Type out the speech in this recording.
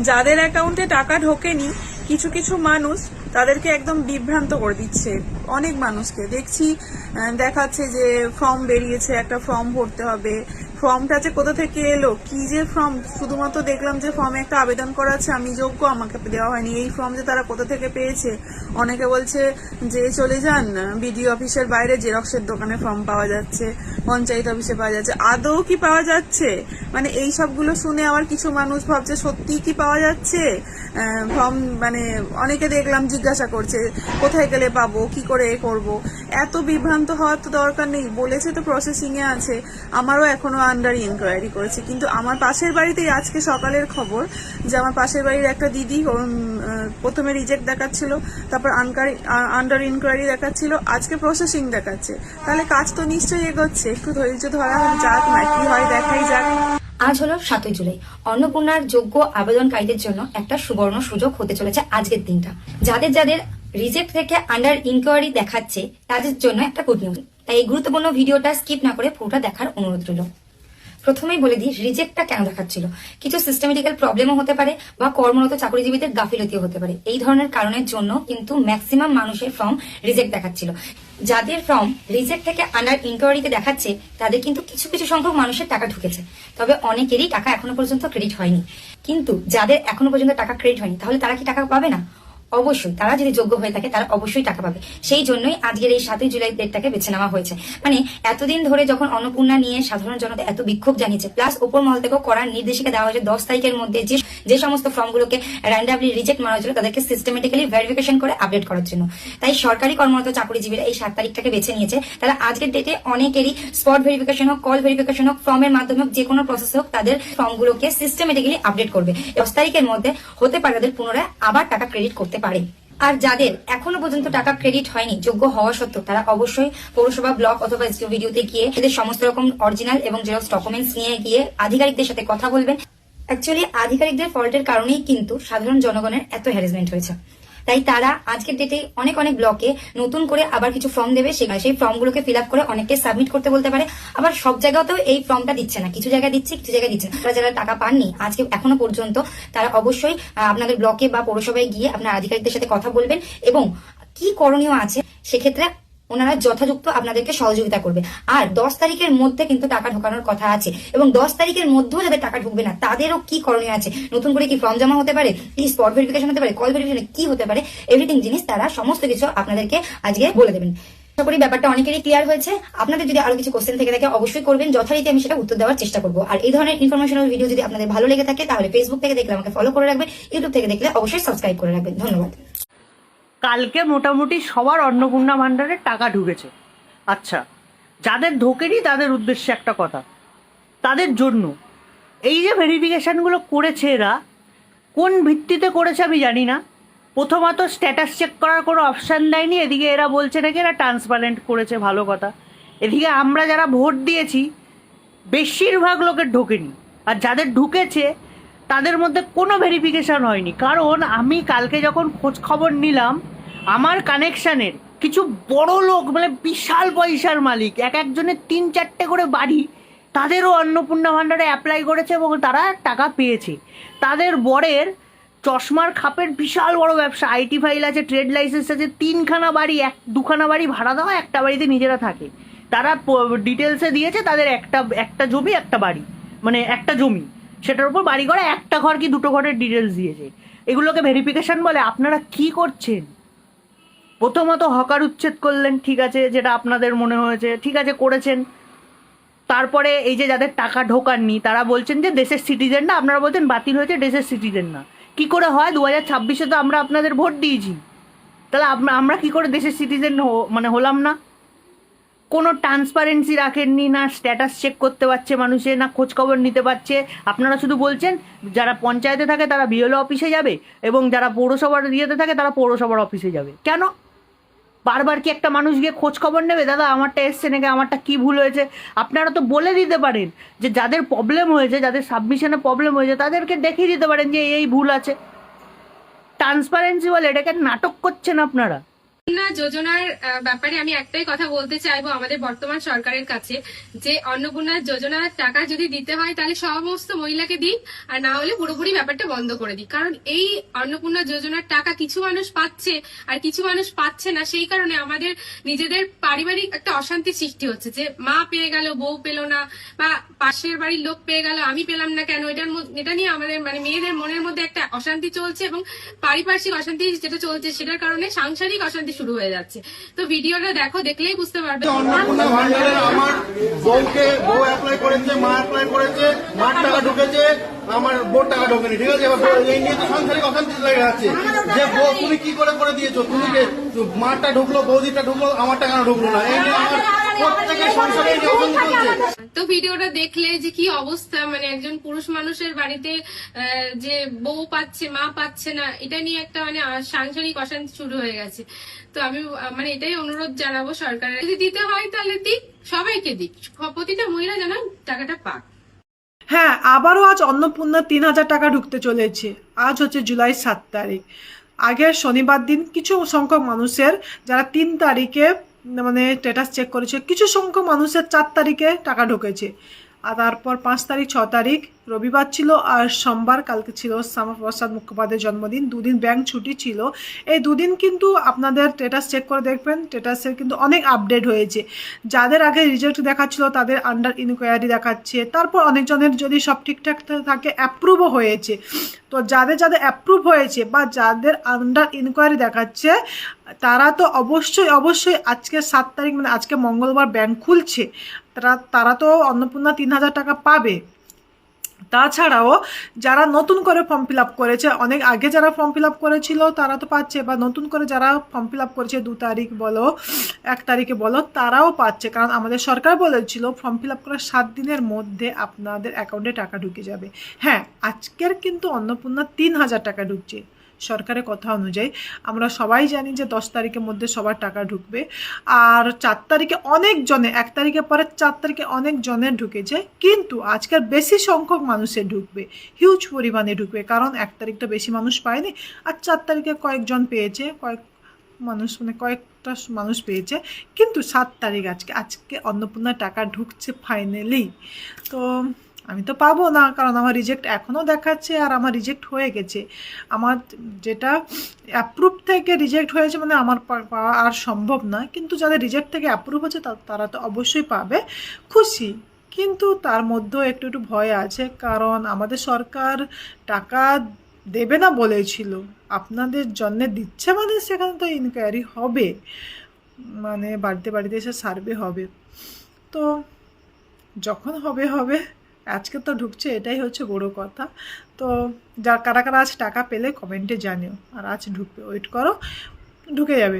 যাদের অ্যাকাউন্টে টাকা ঢোকেনি কিছু কিছু মানুষ তাদেরকে একদম বিভ্রান্ত করে দিচ্ছে। অনেক মানুষকে দেখছি দেখাচ্ছে যে ফর্ম বেরিয়েছে, একটা ফর্ম ভরতে হবে, ফর্মটা যে কোথা থেকে এলো, কি যে ফর্ম, শুধুমাত্র দেখলাম যে ফর্মে একটা আবেদন করা আছে আমি যোগ্য, আমাকে দেওয়া হয়নি। এই ফর্ম যে তারা কোথা থেকে পেয়েছে, অনেকে বলছে যে চলে যান বিডিও অফিসের বাইরে জেরক্সের দোকানে ফর্ম পাওয়া যাচ্ছে, পঞ্চায়েত অফিসে পাওয়া যাচ্ছে। আদৌ কি পাওয়া যাচ্ছে? মানে এই সবগুলো শুনে আবার কিছু মানুষ ভাবছে সত্যি কি পাওয়া যাচ্ছে ফর্ম। মানে অনেকে দেখলাম জিজ্ঞাসা করছে কোথায় গেলে পাবো, কি করে করব। এত বিভ্রান্ত হওয়ার তো দরকার নেই। বলেছে তো প্রসেসিং এ আছে, আমারও এখনো আন্ডার ইনকোয়ারি করেছে। কিন্তু আমার পাশের বাড়িতেই আজকে সকালের খবর যে আমার পাশের বাড়ির একটা দিদি প্রথমে রিজেক্ট দেখাচ্ছিল, তারপর আন্ডার ইনকোয়ারি দেখাচ্ছিল, আজকে প্রসেসিং দেখাচ্ছে। তাহলে কাজ তো নিশ্চয়ই এগোচ্ছে, একটু ধৈর্য ধরা যাক না, কি হয় দেখাই যাক। আজ হলো 7ই জুলাই। অন্নপূর্ণার যোগ্য আবেদনকারীদের জন্য একটা সুবর্ণ সুযোগ হতে চলেছে আজকের দিনটা। যাদের যাদের রিজেক্ট থেকে আন্ডার ইনকোয়ারি দেখাচ্ছে তাদের জন্য একটা গুড নিউজ। তাই এই গুরুত্বপূর্ণ ভিডিওটা স্কিপ না করে পুরোটা দেখার অনুরোধ রইল। প্রথমেই বলে দিই রিজেক্টটা কেন দেখাচ্ছিল। কিছু সিস্টেমেটিক্যাল প্রবলেমও হতে পারে বা কর্মরত চাকরিজীবীদের গাফিলতিও হতে পারে। এই ধরনের কারণের জন্য কিন্তু ম্যাক্সিমাম মানুষের ফর্ম রিজেক্ট দেখাচ্ছিল। যাদের ফর্ম রিজেক্ট থেকে আন্ডার ইনকোয়ারিতে দেখাচ্ছে তাদের কিন্তু কিছু কিছু সংখ্যক মানুষের টাকা ঢুকেছে, তবে অনেকেরই টাকা এখনো পর্যন্ত ক্রেডিট হয়নি। কিন্তু যাদের এখনো পর্যন্ত টাকা ক্রেডিট হয়নি তাহলে তারা কি টাকা পাবে না? অবশ্যই, তারা যদি যোগ্য হয়ে থাকে তারা অবশ্যই টাকা পাবে। সেই জন্যই আজকের এই 7ই জুলাই ডেটটাকে বেছে নেওয়া হয়েছে। মানে এতদিন ধরে যখন অন্নপূর্ণা নিয়ে সাধারণ জনতা এত বিক্ষোভ জানিয়েছে, প্লাস উপর মহল থেকেও করার নির্দেশিকা দেওয়া হয়েছে 10 তারিখের মধ্যে যে সমস্ত ফর্মগুলোকে র্যান্ডামলি রিজেক্ট মারা হয়েছিল তাদেরকে সিস্টেমেটিক্যালি ভেরিফিকেশন করে আপডেট করার জন্য। তাই সরকারি কর্মরত চাকরিজীবীরা এই 7 তারিখটাকে বেছে নিয়েছে। তারা আজকের ডেটে অনেকেরই স্পট ভেরিফিকেশন হোক, কল ভেরিফিকেশন হোক, ফর্মের মাধ্যমে হোক, যে কোনো প্রসেস হোক, তাদের ফর্মগুলোকে সিস্টেমেটিক্যালি আপডেট করবে। 10 তারিখের মধ্যে হতে পারে তাদের পুনরায় আবার টাকা ক্রেডিট করতে পারে। আর যাদের এখনো পর্যন্ত টাকা ক্রেডিট হয়নি যোগ্য হওয়া সত্ত্বেও, তারা অবশ্যই পৌরসভা, ব্লক অথবা এসডিও ভিডিওতে গিয়ে এদের সমস্ত রকম অরিজিনাল এবং জেরক্স ডকুমেন্টস নিয়ে গিয়ে আধিকারিকদের সাথে কথা বলবেন। অ্যাকচুয়ালি আধিকারিকদের ফল্টের কারণেই কিন্তু সাধারণ জনগণের এত হ্যারাসমেন্ট হয়েছে। তাই তারা আজকের ডেটে অনেক অনেক ব্লকে নতুন করে আবার কিছু ফর্ম দেবে, সেই ফর্মগুলোকে ফিল আপ করে অনেককে সাবমিট করতে বলতে পারে। আবার সব জায়গাতেও এই ফর্মটা দিচ্ছে না, কিছু জায়গায় দিচ্ছে, কিছু জায়গায় দিচ্ছে না। যারা টাকা পাননি আজকে এখনো পর্যন্ত, তারা অবশ্যই আপনাদের ব্লকে বা পৌরসভায় গিয়ে আপনার আধিকারিকদের সাথে কথা বলবেন এবং কি করণীয় আছে সেক্ষেত্রে ওনারা যথাযথ আপনাদেরকে সহযোগিতা করবে। আর 10 তারিখের মধ্যে কিন্তু টাকা ঢোকানোর কথা আছে, এবং 10 তারিখের মধ্যেও যাদের টাকা ঢুকবে না তাদেরও কি করণীয় আছে, নতুন করে কি ফর্ম জমা হতে পারে, কি স্পট ভেরিফিকেশন হতে পারে, কল ভেরিফিকেশন কি হতে পারে, এভরিথিং জিনিস তারা সমস্ত কিছু আপনাদেরকে আজকে বলে দেবেন। আশা করি ব্যাপারটা অনেকেরই ক্লিয়ার হয়েছে। আপনাদের যদি আরো কিছু কোশ্চেন থেকে থাকে অবশ্যই করবেন, যথারীতি আমি সেটা উত্তর দেওয়ার চেষ্টা করবো। আর এই ধরনের ইনফরমেশনাল ভিডিও যদি আপনাদের ভালো লেগে থাকে তাহলে ফেসবুক থেকে দেখলে আমাকে ফলো করে রাখবেন, ইউটিউব থেকে দেখলে অবশ্যই সাবস্ক্রাইব করে রাখবেন। ধন্যবাদ। কালকে মোটামুটি সবার অন্নপূর্ণা ভাণ্ডারে টাকা ঢুকেছে। আচ্ছা, যাদের ঢোকেনি তাদের উদ্দেশ্যে একটা কথা, তাদের জন্য এই যে ভেরিফিকেশানগুলো করেছে এরা কোন ভিত্তিতে করেছে আমি জানি না। প্রথমত স্ট্যাটাস চেক করার কোনো অপশান দেয়নি, এদিকে এরা বলছে নাকি এরা ট্রান্সপারেন্ট করেছে, ভালো কথা। এদিকে আমরা যারা ভোট দিয়েছি বেশিরভাগ লোকের ঢোকেনি, আর যাদের ঢুকেছে তাদের মধ্যে কোনো ভেরিফিকেশান হয়নি। কারণ আমি কালকে যখন খোঁজ খবর নিলাম, আমার কানেকশানের কিছু বড় লোক, মানে বিশাল পয়সার মালিক, একজনের 3-4টে করে বাড়ি, তাদেরও অন্নপূর্ণা ভাণ্ডারে অ্যাপ্লাই করেছে এবং তারা টাকা পেয়েছে। তাদের বরের চশমার খাপের বিশাল বড় ব্যবসা, আইটি ফাইল আছে, ট্রেড লাইসেন্স আছে, 3খানা বাড়ি, 2খানা বাড়ি ভাড়া দেওয়া, একটা বাড়িতে নিজেরা থাকে। তারা ডিটেলসে দিয়েছে তাদের একটা জমি, একটা বাড়ি, মানে একটা জমি, সেটার উপর বাড়ি করা, একটা ঘর কি 2টো ঘরের ডিটেলস দিয়েছে। এগুলোকে ভেরিফিকেশন বলে? আপনারা কি করছেন? প্রথমত হকার উচ্ছেদ করলেন, ঠিক আছে, যেটা আপনাদের মনে হয়েছে, ঠিক আছে করেছেন। তারপরে এই যে যাদের টাকা ঢোকাননি তারা বলছেন যে দেশের সিটিজেন না, আপনারা বলছেন বাতিল হয়েছে, দেশের সিটিজেন না। কি করে হয়? 2026-এ তো আমরা আপনাদের ভোট দিয়েছি, তাহলে আমরা কি করে দেশের সিটিজেন মানে হলাম না? কোনো ট্রান্সপারেন্সি রাখেননি, না স্ট্যাটাস চেক করতে পারছে মানুষে, না খোঁজখবর নিতে পারছে। আপনারা শুধু বলছেন যারা পঞ্চায়েতে থাকে তারা বিএলও অফিসে যাবে এবং যারা পৌরসভার ইয়েতে থাকে তারা পৌরসভার অফিসে যাবে। কেন? বারবার কি একটা মানুষ গিয়ে খোঁজ খবর নেবে, দাদা আমারটা এসছে নাকি, আমারটা কি ভুল হয়েছে? আপনারা তো বলে দিতে পারেন যে যাদের প্রবলেম হয়েছে, যাদের সাবমিশনে প্রবলেম হয়েছে তাদেরকে দেখিয়ে দিতে পারেন যে এই ভুল আছে। ট্রান্সপারেন্সি বলে এটাকে নাটক করছেন আপনারা। অন্নপূর্ণা যোজনার ব্যাপারে আমি একটাই কথা বলতে চাইবো আমাদের বর্তমান সরকারের কাছে, যে অন্নপূর্ণা যোজনার টাকা যদি দিতে হয় তাহলে সমস্ত মহিলাকে দিক, আর না হলে পুরোপুরি ব্যাপারটা বন্ধ করে দিক। কারণ এই অন্নপূর্ণা যোজনার টাকা কিছু মানুষ পাচ্ছে আর কিছু মানুষ পাচ্ছে না, সেই কারণে আমাদের নিজেদের পারিবারিক একটা অশান্তি সৃষ্টি হচ্ছে, যে মা পেয়ে গেল বউ পেল না, বা পাশের বাড়ির লোক পেয়ে গেল আমি পেলাম না কেন। এটা নিয়ে আমাদের মানে মেয়েদের মনের মধ্যে একটা অশান্তি চলছে, এবং পারিপার্শ্বিক অশান্তি যেটা চলছে সেটার কারণে সাংসারিক অশান্তি শুরু হয়ে যাচ্ছে। তো ভিডিওটা দেখো, দেখলেই বুঝতে পারবে। অন্নপূর্ণা ভান্ডারে আমার বউ অ্যাপ্লাই করেছে, মা অ্যাপ্লাই করেছে, মার টাকা ঢুকেছে, আমার বোর টাকা ঢোকেনি, ঠিক আছে? এবার এই নিয়ে তো সাংসারিক অশান্তি লেগে আছে, যে বউ তুমি কি করে দিয়েছো, তুমি মারটা ঢুকলো, বৌদিটা ঢুকলো, আমারটা কেন ঢুকলো না, এই নিয়ে আমার প্রত্যেকের সংসারে এই অশান্তি চলছে। তো ভিডিওটা দেখলে যে কি অবস্থা, মানে একজন পুরুষ মানুষের বাড়িতে যে বউ পাচ্ছে মা পাচ্ছে না, এটা নিয়ে একটা মানে সাংসারিক অশান্তি শুরু হয়ে গেছে। তো আমি মানে এটাই অনুরোধ জানাবো সরকারের, যদি দিতে হয় তাহলে দিক, সবাইকে দিক, প্রতিটা মহিলা যেন টাকাটা পাক। হ্যাঁ, আবারও আজ অন্নপূর্ণা 3,000 টাকা ঢুকতে চলেছে। আজ হচ্ছে জুলাই 7 তারিখ। আগের শনিবার দিন কিছু সংখ্যক মানুষের, যারা 3 তারিখে মানে স্ট্যাটাস চেক করেছে, কিছু সংখ্যক মানুষের 4 তারিখে টাকা ঢুকেছে। আর তারপর 5 তারিখ 6 তারিখ রবিবার ছিল, আর সোমবার কালকে ছিল শ্যামাপ্রসাদ মুখোপাধ্যায়ের জন্মদিন। দুদিন ব্যাংক ছুটি ছিল। এই দুদিন কিন্তু আপনাদের স্ট্যাটাস চেক করে দেখবেন, স্ট্যাটাসের কিন্তু অনেক আপডেট হয়েছে। যাদের আগে রিজেক্ট দেখাচ্ছিল তাদের আন্ডার ইনকোয়ারি দেখাচ্ছে। তারপর অনেকজনের যদি সব ঠিকঠাক থাকে অ্যাপ্রুভও হয়েছে। তো যাদের যাদের অ্যাপ্রুভ হয়েছে বা যাদের আন্ডার ইনকোয়ারি দেখাচ্ছে, তারা তো অবশ্যই আজকে 7 তারিখ মানে আজকে মঙ্গলবার ব্যাংক খুলছে, তারা তো অন্নপূর্ণা 3,000 টাকা পাবে। তাছাড়াও যারা নতুন করে ফর্ম ফিল আপ করেছে, অনেক আগে যারা ফর্ম ফিল আপ করেছিল তারা তো পাচ্ছে, বা নতুন করে যারা ফর্ম ফিল আপ করেছে 2 তারিখ বলো 1 তারিখে বলো, তারাও পাচ্ছে। কারণ আমাদের সরকার বলেছিল ফর্ম ফিল আপ করার 7 দিনের মধ্যে আপনাদের অ্যাকাউন্টে টাকা ঢুকে যাবে। হ্যাঁ, আজকের কিন্তু অন্নপূর্ণা 3,000 টাকা ঢুকছে সরকারের কথা অনুযায়ী। আমরা সবাই জানি যে 10 তারিখের মধ্যে সবার টাকা ঢুকবে। আর 4 তারিখে অনেক জনে, 1 তারিখের পরে 4 তারিখে অনেক জনের ঢুকেছে, কিন্তু আজকের বেশি সংখ্যক মানুষের ঢুকবে, হিউজ পরিমাণে ঢুকবে। কারণ 1 তারিখ তো বেশি মানুষ পায়নি, আর 4 তারিখে কয়েকজন পেয়েছে, কয়েকটা মানুষ পেয়েছে। কিন্তু 7 তারিখ আজকে অন্নপূর্ণা টাকা ঢুকছে ফাইনালি। তো আমি তো পাবো না, কারণ আমার রিজেক্ট এখনও দেখাচ্ছে, আর আমার রিজেক্ট হয়ে গেছে। আমার যেটা অ্যাপ্রুভ থেকে রিজেক্ট হয়েছে মানে আমার পাওয়া আর সম্ভব না। কিন্তু যাদের রিজেক্ট থেকে অ্যাপ্রুভ হচ্ছে তারা তো অবশ্যই পাবে, খুশি। কিন্তু তার মধ্যেও একটু ভয় আছে, কারণ আমাদের সরকার টাকা দেবে না বলেছিল, আপনাদের জন্য দিচ্ছে, মানে সেখানে তো ইনকোয়ারি হবে, মানে বাড়িতে এসে সার্ভে হবে। তো যখন হবে, আজকে তো ঢুকছে, এটাই হচ্ছে বড় কথা। তো কারা আজ টাকা পেলে কমেন্টে জানিও, আর আজ ঢুকবে, ওয়েট করো, ঢুকে যাবে।